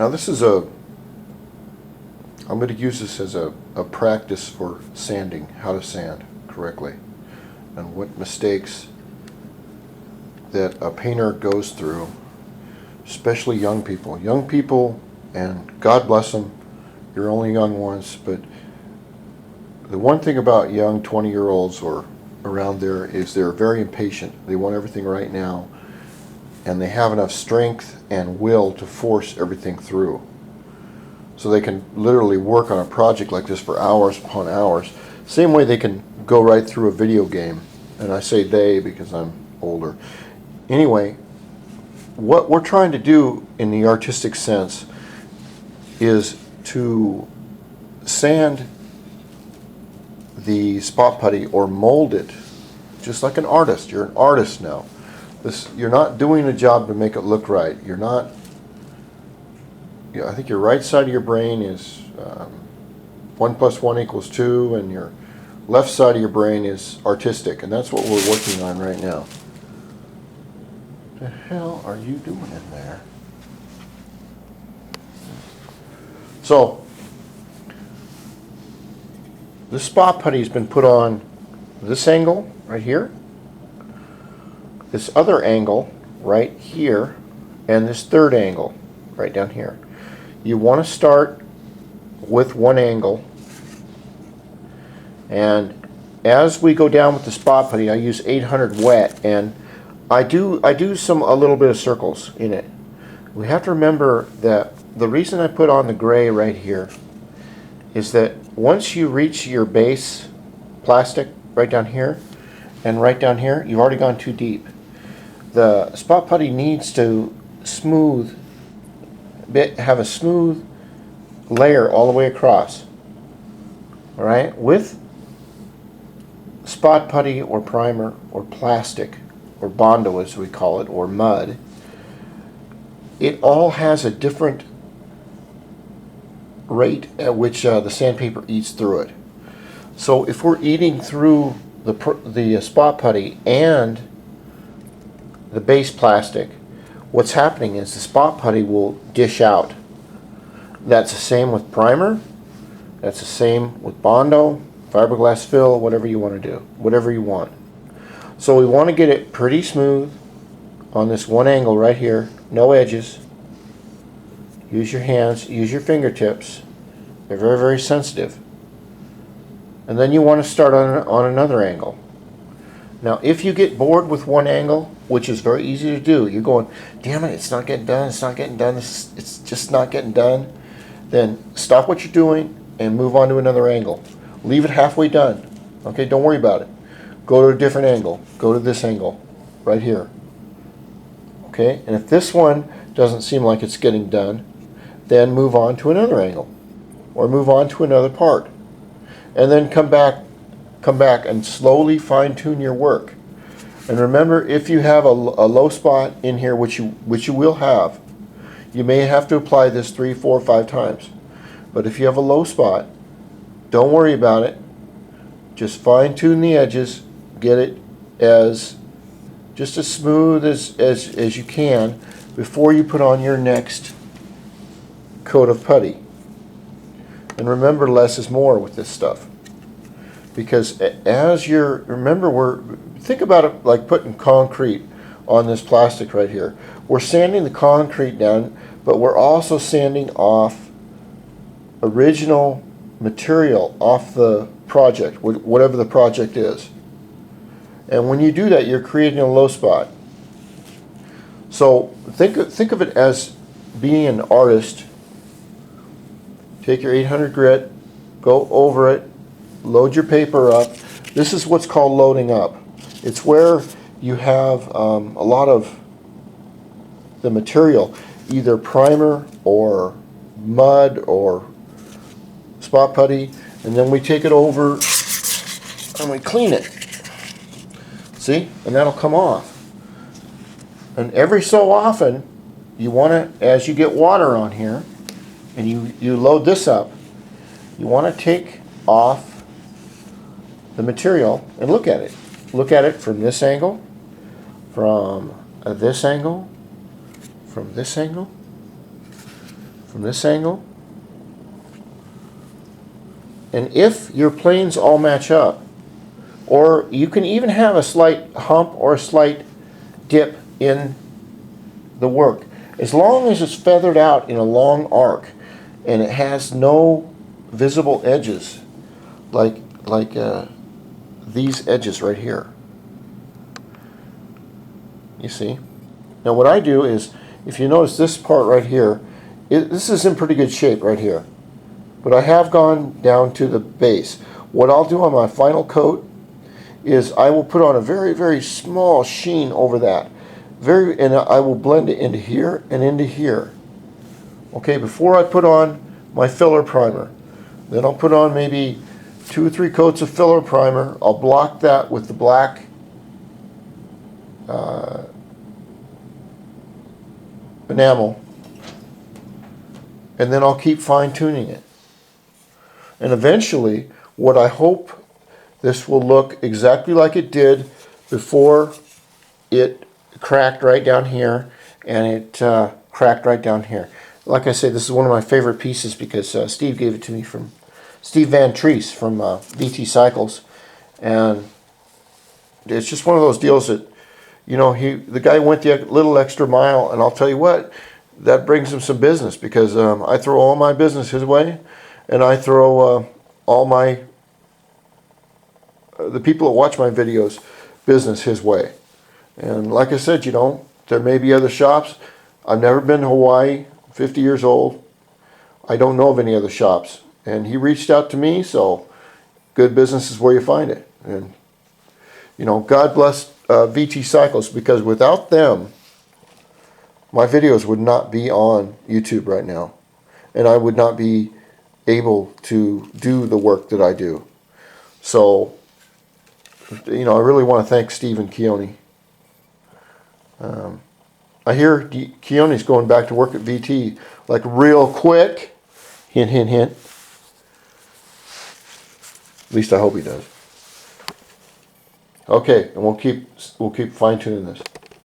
Now this is I'm going to use this as a practice for sanding, how to sand correctly, and what mistakes that a painter goes through, especially young people. Young people, and God bless them, you're only young once, but the one thing about young 20-year-olds or around there is they're very impatient. They want everything right now, and they have enough strength and will to force everything through. So they can literally work on a project like this for hours upon hours. Same way they can go right through a video game. And I say they because I'm older. Anyway, what we're trying to do in the artistic sense is to sand the spot putty or mold it, just like an artist. You're an artist now. You're not doing a job to make it look right. You're not. I think your right side of your brain is 1 + 1 = 2, and your left side of your brain is artistic, and that's what we're working on right now. What the hell are you doing in there? So, this spot putty has been put on this angle right here, this other angle right here, and this third angle right down here. You want to start with one angle, and as we go down with the spot putty, I use 800 wet, and I do a little bit of circles in it. We have to remember that the reason I put on the gray right here is that once you reach your base plastic right down here and right down here, you've already gone too deep. The spot putty needs to have a smooth layer all the way across. All right, with spot putty or primer or plastic or Bondo as we call it, or mud, it all has a different rate at which the sandpaper eats through it. So if we're eating through the spot putty and the base plastic, what's happening is the spot putty will dish out. That's the same with primer. That's the same with Bondo, fiberglass fill, whatever you want to do, whatever you want. So we want to get it pretty smooth on this one angle right here, no edges. Use your hands, use your fingertips. They're very, very sensitive. And then you want to start on another angle. Now, if you get bored with one angle, which is very easy to do, you're going, damn it, it's not getting done, it's not getting done, it's just not getting done, then stop what you're doing and move on to another angle. Leave it halfway done. Okay, don't worry about it. Go to a different angle. Go to this angle right here. Okay, and if this one doesn't seem like it's getting done, then move on to another angle or move on to another part. And then come back and slowly fine-tune your work. And remember, if you have a low spot in here, which you will have, you may have to apply this 3, 4, 5 times. But if you have a low spot, don't worry about it. Just fine-tune the edges, get it just as smooth as you can before you put on your next coat of putty. And remember, less is more with this stuff. Because think about it like putting concrete on this plastic right here. We're sanding the concrete down, but we're also sanding off original material off the project, whatever the project is. And when you do that, you're creating a low spot. So think of it as being an artist. Take your 800 grit, go over it, load your paper up. This is what's called loading up. It's where you have a lot of the material, either primer or mud or spot putty, and then we take it over and we clean it. See? And that'll come off. And every so often, you want to, as you get water on here, and you load this up, you want to take off the material and look at it. Look at it from this angle, from this angle, from this angle, from this angle. And if your planes all match up, or you can even have a slight hump or a slight dip in the work, as long as it's feathered out in a long arc and it has no visible edges like these edges right here. You see? Now what I do is, if you notice this part right here, this is in pretty good shape right here. But I have gone down to the base. What I'll do on my final coat is I will put on a very, very small sheen over that. And I will blend it into here and into here. Okay, before I put on my filler primer. Then I'll put on maybe 2 or 3 coats of filler primer. I'll block that with the black enamel. And then I'll keep fine-tuning it. And eventually, what I hope this will look exactly like it did before it cracked right down here and it cracked right down here. Like I said, this is one of my favorite pieces because Steve gave it to me from Steve Van Treese from VT Cycles, and it's just one of those deals that, you know, the guy went the little extra mile, and I'll tell you what, that brings him some business because I throw all my business his way, and I throw all my the people that watch my videos business his way. And like I said, you know, there may be other shops. I've never been to Hawaii, 50 years old. I don't know of any other shops. And he reached out to me, so good business is where you find it. And, you know, God bless VT Cycles, because without them, my videos would not be on YouTube right now. And I would not be able to do the work that I do. So, you know, I really want to thank Steve and Keone. I hear Keone's going back to work at VT like real quick. Hint, hint, hint. At least I hope he does. Okay, and we'll keep fine-tuning this.